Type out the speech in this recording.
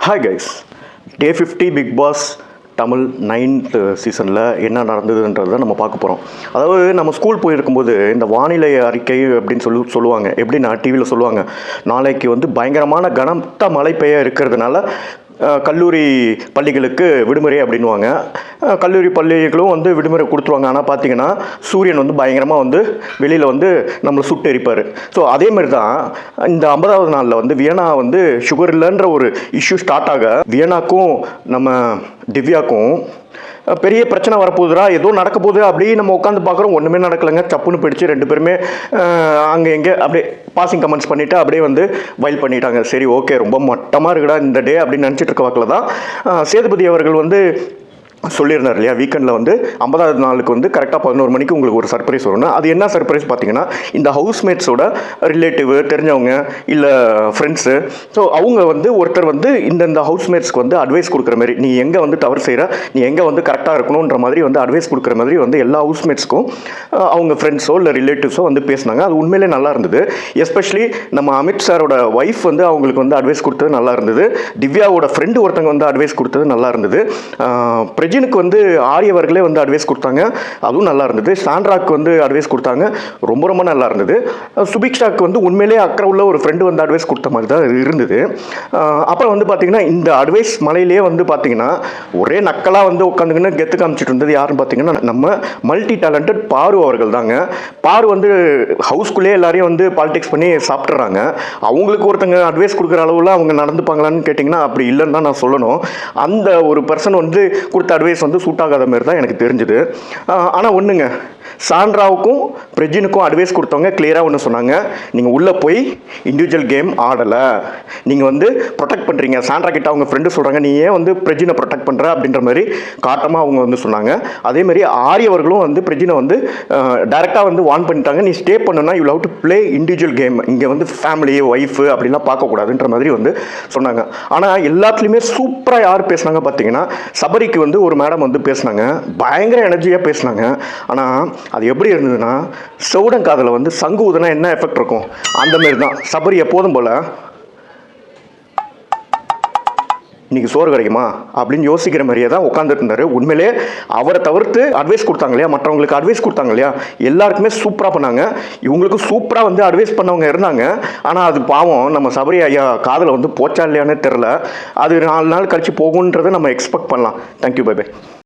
Hi guys, டே 50 big pass Tamil 9th சீசனில் என்ன நடந்ததுன்றதை நம்ம பார்க்க போகிறோம். அதாவது நம்ம ஸ்கூல் போயிருக்கும்போது இந்த வானிலை அறிக்கை அப்படின்னு சொல்லுவாங்க. எப்படின்னா டிவியில் சொல்லுவாங்க, நாளைக்கு வந்து பயங்கரமான கனத்த மழை பெய்ய இருக்கிறதுனால கல்லூரி பள்ளிகளுக்கு விடுமுறை அப்படின்வாங்க. கல்லூரி பள்ளிகளும் வந்து விடுமுறை கொடுத்துருவாங்க. ஆனால் பார்த்தீங்கன்னா சூரியன் வந்து பயங்கரமாக வந்து வெளியில் வந்து நம்மளை சுட்டு எரிப்பார். ஸோ அதேமாதிரி தான் இந்த 50வது நாளில் வந்து வியனா வந்து சுகர் இல்லைன்ற ஒரு இஷ்யூ ஸ்டார்ட் ஆக வியனாக்கும் நம்ம திவ்யாக்கும் பெரிய பிரச்சனை வரப்போகுதுரா, ஏதோ நடக்க போகுது அப்படின்னு நம்ம உட்காந்து பார்க்குறோம். ஒன்றுமே நடக்கலைங்க. சப்புன்னு பிடிச்சி 2 பேருமே அங்கே எங்கே அப்படியே பாசிங் கமெண்ட்ஸ் பண்ணிவிட்டு அப்படியே வந்து வைல் பண்ணிட்டாங்க. சரி, ஓகே, ரொம்ப மட்டமாக இருக்குடா இந்த டே அப்படின்னு நினச்சிட்டு இருக்க வாக்கில் தான் சேதுபதி அவர்கள் வந்து சொல்லியிருந்தார் இல்லையா, வீக்கெண்டில் வந்து 50வது நாளுக்கு வந்து கரெக்டாக 11 மணிக்கு உங்களுக்கு ஒரு சர்ப்ரைஸ் வரும்னா, அது என்ன சர்ப்ரைஸ் பார்த்தீங்கன்னா, இந்த ஹவுஸ்மேட்ஸோட ரிலேட்டிவ் தெரிஞ்சவங்க இல்லை ஃப்ரெண்ட்ஸு. ஸோ அவங்க வந்து ஒருத்தர் வந்து இந்த ஹவுஸ்மேட்ஸ்க்கு வந்து அட்வைஸ் கொடுக்குற மாதிரி, நீ எங்கே வந்து தவறு செய்கிற, நீ எங்கே வந்து கரெக்டாக இருக்கணுன்ற மாதிரி வந்து அட்வைஸ் கொடுக்குற மாதிரி வந்து எல்லா ஹவுஸ்மேட்ஸ்க்கும் அவங்க ஃப்ரெண்ட்ஸோ இல்லை ரிலேட்டிவ்ஸோ வந்து பேசினாங்க. அது உண்மையிலே நல்லா இருந்தது. எஸ்பெஷலி நம்ம அமித் சாரோட ஒய்ஃப் வந்து அவங்களுக்கு வந்து அட்வைஸ் கொடுத்தது நல்லா இருந்தது. திவ்யாவோட ஃப்ரெண்டு ஒருத்தங்க வந்து அட்வைஸ் கொடுத்தது நல்லா இருந்தது. பிரஜினுக்கு வந்து ஆரியவர்களே வந்து அட்வைஸ் கொடுத்தாங்க, அதுவும் நல்லா இருந்தது. சாண்ட்ராக்கு வந்து அட்வைஸ் கொடுத்தாங்க, ரொம்ப ரொம்ப நல்லா இருந்தது. சுபிக்ஷாக்கு வந்து உண்மையிலே அக்கறை உள்ள ஒரு ஃப்ரெண்டு வந்து அட்வைஸ் கொடுத்த மாதிரி தான் இருந்தது. அப்புறம் வந்து பார்த்திங்கன்னா இந்த அட்வைஸ் மலையிலே வந்து பார்த்திங்கன்னா ஒரே நக்கலாக வந்து உட்காந்துக்கின்னு கெத்து காமிச்சிட்டு இருந்தது யாருன்னு பார்த்தீங்கன்னா நம்ம மல்டி டேலண்டட் பாரு அவர்கள் தாங்க. பாரு வந்து ஹவுஸ்குள்ளேயே எல்லாரையும் வந்து பாலிடிக்ஸ் பண்ணி சாப்பிட்றாங்க. அவங்களுக்கு ஒருத்தங்க அட்வைஸ் கொடுக்குற அளவில் அவங்க நடந்துப்பாங்களான்னு கேட்டிங்கன்னா அப்படி இல்லைன்னு தான் நான் சொல்லணும். அந்த ஒரு பர்சன் வந்து கொடுத்த அட்வைஸ் வந்து சூட் ஆகாத மாதிரி தான் எனக்கு தெரிஞ்சுது. ஆனால் ஒன்றுங்க, சாண்ட்ராவுக்கும் பிரஜினுக்கும் அட்வைஸ் கொடுத்தவங்க கிளியராக ஒன்று சொன்னாங்க, நீங்கள் உள்ளே போய் இண்டிவிஜுவல் கேம் ஆடலை, நீங்கள் வந்து ப்ரொடெக்ட் பண்ணுறீங்க. சாண்ட்ரா கிட்ட அவங்க ஃப்ரெண்டு சொல்கிறாங்க, நீ ஏன் வந்து பிரஜினை ப்ரொடெக்ட் பண்ணுற அப்படின்ற மாதிரி காட்டமாக அவங்க வந்து சொன்னாங்க. அதேமாதிரி ஆரியவர்களும் வந்து பிரஜினை வந்து டைரெக்டாக வந்து வார்ன் பண்ணிட்டாங்க, நீ ஸ்டே பண்ணுன்னா you love to play individual game, இங்கே வந்து ஃபேமிலி ஒய்ஃபு அப்படின்லாம் பார்க்கக்கூடாதுன்ற மாதிரி வந்து சொன்னாங்க. ஆனால் எல்லாத்துலேயுமே சூப்பராக யார் பேசுனாங்க பார்த்தீங்கன்னா, சபரிக்கு வந்து ஒரு மேடம் வந்து பேசினாங்க, பயங்கர எனர்ஜியாக பேசினாங்க. ஆனால் அது எப்படி இருந்ததுன்னா, செவுடங்காதில் வந்து சங்கு ஊதுனா என்ன எஃபெக்ட் இருக்கும் அந்த மாதிரி தான். சபரி எப்போதும் போல் இன்றைக்கி சோறு கிடைக்குமா அப்படின்னு யோசிக்கிற மாதிரியே தான் உட்காந்துட்டு இருந்தார். உண்மையிலே அவரை தவிர்த்து அட்வைஸ் கொடுத்தாங்க இல்லையா, மற்றவங்களுக்கு அட்வைஸ் கொடுத்தாங்க இல்லையா, எல்லாருக்குமே சூப்பராக பண்ணாங்க. இவங்களுக்கு சூப்பராக வந்து அட்வைஸ் பண்ணவங்க இருந்தாங்க. ஆனால் அது பாவம் நம்ம சபரி ஐயா காதில் வந்து போச்சா இல்லையானே தெரில. அது 4 நாள் கழித்து போகுன்றதை நம்ம எக்ஸ்பெக்ட் பண்ணலாம். Thank you, bye by.